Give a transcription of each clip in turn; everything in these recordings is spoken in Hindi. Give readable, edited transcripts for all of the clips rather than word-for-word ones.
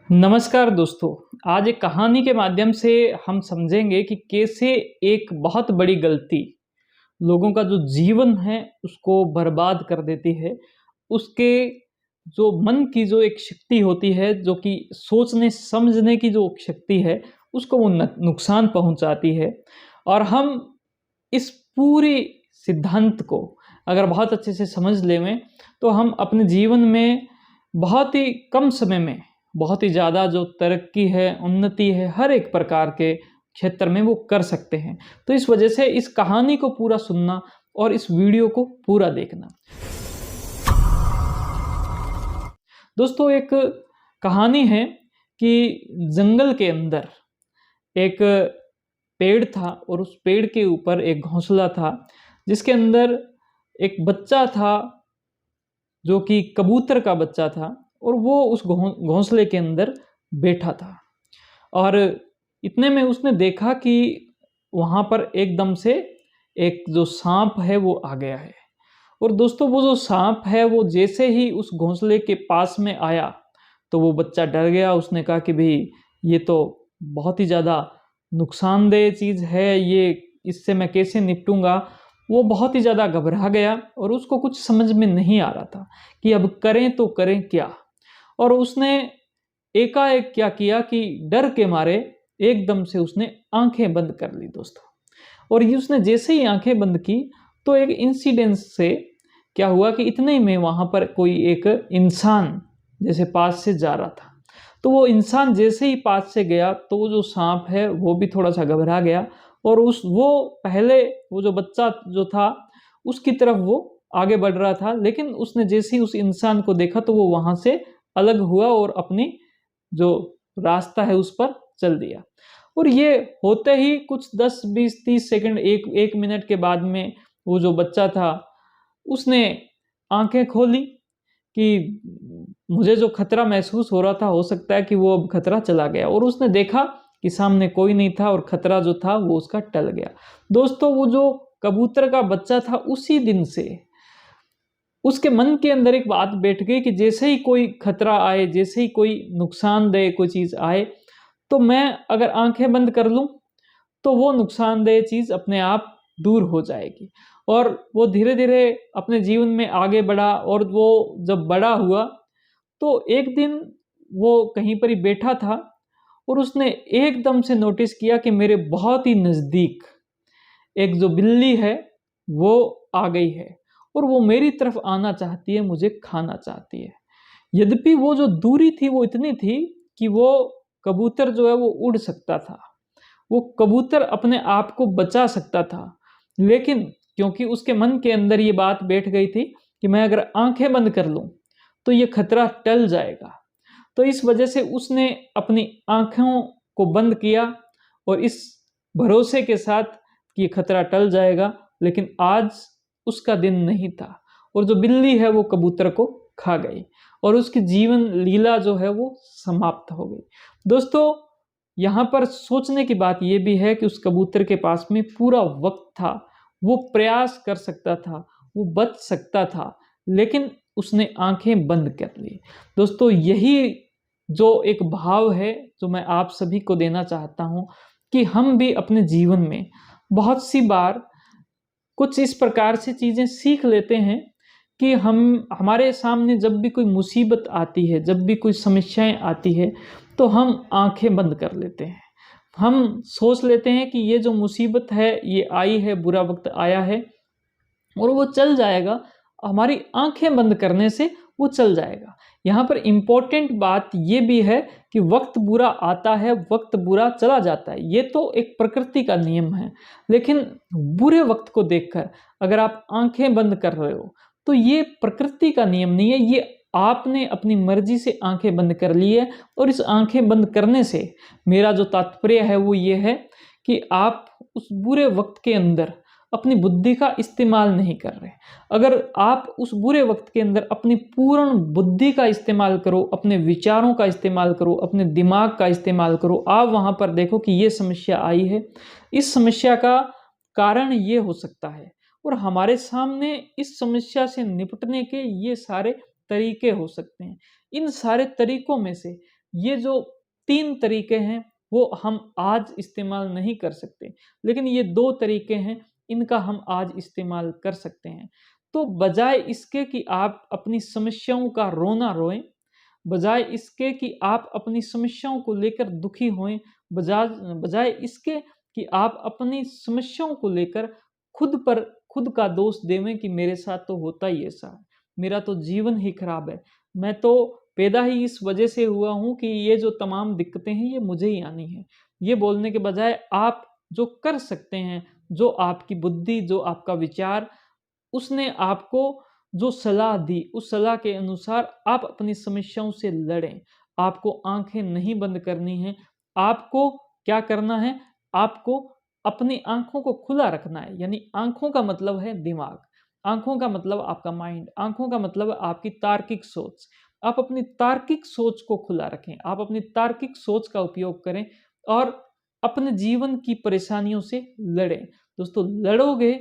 नमस्कार दोस्तों। आज एक कहानी के माध्यम से हम समझेंगे कि कैसे एक बहुत बड़ी गलती लोगों का जो जीवन है उसको बर्बाद कर देती है। उसके जो मन की जो एक शक्ति होती है, जो कि सोचने समझने की जो शक्ति है, उसको वो नुकसान पहुंचाती है। और हम इस पूरी सिद्धांत को अगर बहुत अच्छे से समझ लें तो हम अपने जीवन में बहुत ही कम समय में बहुत ही ज़्यादा जो तरक्की है, उन्नति है, हर एक प्रकार के क्षेत्र में वो कर सकते हैं। तो इस वजह से इस कहानी को पूरा सुनना और इस वीडियो को पूरा देखना। दोस्तों, एक कहानी है कि जंगल के अंदर एक पेड़ था और उस पेड़ के ऊपर एक घोंसला था, जिसके अंदर एक बच्चा था जो कि कबूतर का बच्चा था और वो उस घोंसले के अंदर बैठा था। और इतने में उसने देखा कि वहाँ पर एकदम से एक जो सांप है वो आ गया है। और दोस्तों, वो जो सांप है वो जैसे ही उस घोंसले के पास में आया तो वो बच्चा डर गया। उसने कहा कि भाई ये तो बहुत ही ज़्यादा नुकसानदेह चीज़ है, ये इससे मैं कैसे निपटूंगा। वो बहुत ही ज़्यादा घबरा गया और उसको कुछ समझ में नहीं आ रहा था कि अब करें तो करें क्या। और उसने एकाएक क्या किया कि डर के मारे एकदम से उसने आंखें बंद कर ली दोस्तों। और ये उसने जैसे ही आंखें बंद की तो एक इंसिडेंस से क्या हुआ कि इतने ही में वहां पर कोई एक इंसान जैसे पास से जा रहा था। तो वो इंसान जैसे ही पास से गया तो वो जो सांप है वो भी थोड़ा सा घबरा गया और वो पहले वो जो बच्चा जो था उसकी तरफ वो आगे बढ़ रहा था, लेकिन उसने जैसे ही उस इंसान को देखा तो वो वहां से अलग हुआ और अपनी जो रास्ता है उस पर चल दिया। और ये होते ही कुछ 10 20 30 सेकंड, एक मिनट के बाद में वो जो बच्चा था उसने आंखें खोली कि मुझे जो खतरा महसूस हो रहा था, हो सकता है कि वो अब खतरा चला गया। और उसने देखा कि सामने कोई नहीं था और खतरा जो था वो उसका टल गया। दोस्तों, वो जो कबूतर का बच्चा था उसी दिन से उसके मन के अंदर एक बात बैठ गई कि जैसे ही कोई खतरा आए, जैसे ही कोई नुकसानदेह कोई चीज़ आए, तो मैं अगर आंखें बंद कर लूं तो वो नुकसानदेह चीज़ अपने आप दूर हो जाएगी। और वो धीरे धीरे अपने जीवन में आगे बढ़ा और वो जब बड़ा हुआ तो एक दिन वो कहीं पर ही बैठा था और उसने एकदम से नोटिस किया कि मेरे बहुत ही नज़दीक एक जो बिल्ली है वो आ गई है और वो मेरी तरफ आना चाहती है, मुझे खाना चाहती है। यद्यपि वो जो दूरी थी वो इतनी थी कि वो कबूतर जो है वो उड़ सकता था, वो कबूतर अपने आप को बचा सकता था, लेकिन क्योंकि उसके मन के अंदर ये बात बैठ गई थी कि मैं अगर आंखें बंद कर लूं तो ये खतरा टल जाएगा, तो इस वजह से उसने अपनी आंखों को बंद किया और इस भरोसे के साथ कि ये खतरा टल जाएगा। लेकिन आज उसका दिन नहीं था और जो बिल्ली है वो कबूतर को खा गई और उसकी जीवन लीला जो है वो समाप्त हो गई। दोस्तों, यहाँ पर सोचने की बात यह भी है कि उस कबूतर के पास में पूरा वक्त था, वो प्रयास कर सकता था, वो बच सकता था, लेकिन उसने आंखें बंद कर ली। दोस्तों, यही जो एक भाव है जो मैं आप सभी को देना चाहता हूँ कि हम भी अपने जीवन में बहुत सी बार कुछ इस प्रकार से चीज़ें सीख लेते हैं कि हम हमारे सामने जब भी कोई मुसीबत आती है, जब भी कोई समस्याएं आती है, तो हम आंखें बंद कर लेते हैं। हम सोच लेते हैं कि ये जो मुसीबत है ये आई है, बुरा वक्त आया है और वो चल जाएगा। हमारी आंखें बंद करने से वो चल जाएगा। यहाँ पर इम्पोर्टेंट बात ये भी है कि वक्त बुरा आता है, वक्त बुरा चला जाता है, ये तो एक प्रकृति का नियम है। लेकिन बुरे वक्त को देखकर अगर आप आंखें बंद कर रहे हो तो ये प्रकृति का नियम नहीं है, ये आपने अपनी मर्जी से आंखें बंद कर ली है। और इस आंखें बंद करने से मेरा जो तात्पर्य है वो ये है कि आप उस बुरे वक्त के अंदर अपनी बुद्धि का इस्तेमाल नहीं कर रहे। अगर आप उस बुरे वक्त के अंदर अपनी पूर्ण बुद्धि का इस्तेमाल करो, अपने विचारों का इस्तेमाल करो, अपने दिमाग का इस्तेमाल करो, आप वहाँ पर देखो कि ये समस्या आई है, इस समस्या का कारण ये हो सकता है और हमारे सामने इस समस्या से निपटने के ये सारे तरीके हो सकते हैं। इन सारे तरीकों में से ये जो 3 तरीके हैं वो हम आज इस्तेमाल नहीं कर सकते, लेकिन ये 2 तरीके हैं, इनका हम आज इस्तेमाल कर सकते हैं। तो बजाय इसके कि आप अपनी समस्याओं का रोना रोएँ, बजाय इसके कि आप अपनी समस्याओं को लेकर दुखी होएँ, बजाय इसके कि आप अपनी समस्याओं को लेकर खुद का दोष देवें कि मेरे साथ तो होता ही ऐसा है, मेरा तो जीवन ही खराब है, मैं तो पैदा ही इस वजह से हुआ हूँ कि ये जो तमाम दिक्कतें हैं ये मुझे ही आनी है। ये बोलने के बजाय आप जो कर सकते हैं, जो आपकी बुद्धि, जो आपका विचार, उसने आपको जो सलाह दी, उस सलाह के अनुसार आप अपनी समस्याओं से लड़ें। आपको आँखें नहीं बंद करनी हैं, आपको क्या करना है, आपको अपनी आँखों को खुला रखना है। यानी आँखों का मतलब है दिमाग, आँखों का मतलब आपका माइंड, आँखों का मतलब आपकी तार्किक सोच। आप अपनी तार्किक सोच को खुला रखें, आप अपनी तार्किक सोच का उपयोग करें और अपने जीवन की परेशानियों से लड़ें। दोस्तों, लड़ोगे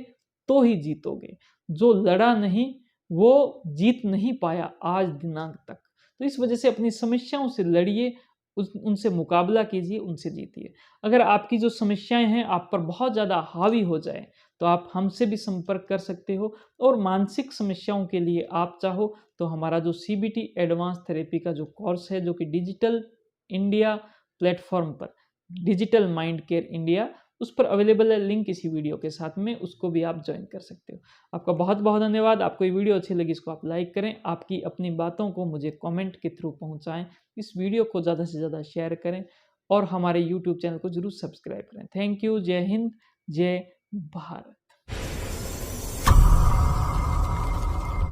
तो ही जीतोगे। जो लड़ा नहीं वो जीत नहीं पाया आज दिनांक तक। तो इस वजह से अपनी समस्याओं से लड़िए, उनसे मुकाबला कीजिए, उनसे जीतिए। अगर आपकी जो समस्याएं हैं आप पर बहुत ज़्यादा हावी हो जाए तो आप हमसे भी संपर्क कर सकते हो। और मानसिक समस्याओं के लिए आप चाहो तो हमारा जो CBT एडवांस थेरेपी का जो कोर्स है, जो कि डिजिटल इंडिया प्लेटफॉर्म पर, डिजिटल माइंड केयर इंडिया, उस पर अवेलेबल है लिंक इसी वीडियो के साथ में, उसको भी आप ज्वाइन कर सकते हो। आपका बहुत बहुत धन्यवाद। आपको ये वीडियो अच्छी लगी, इसको आप लाइक करें, आपकी अपनी बातों को मुझे कमेंट के थ्रू पहुंचाएं, इस वीडियो को ज़्यादा से ज़्यादा शेयर करें और हमारे यूट्यूब चैनल को जरूर सब्सक्राइब करें। Thank you. जय हिंद, जय भारत।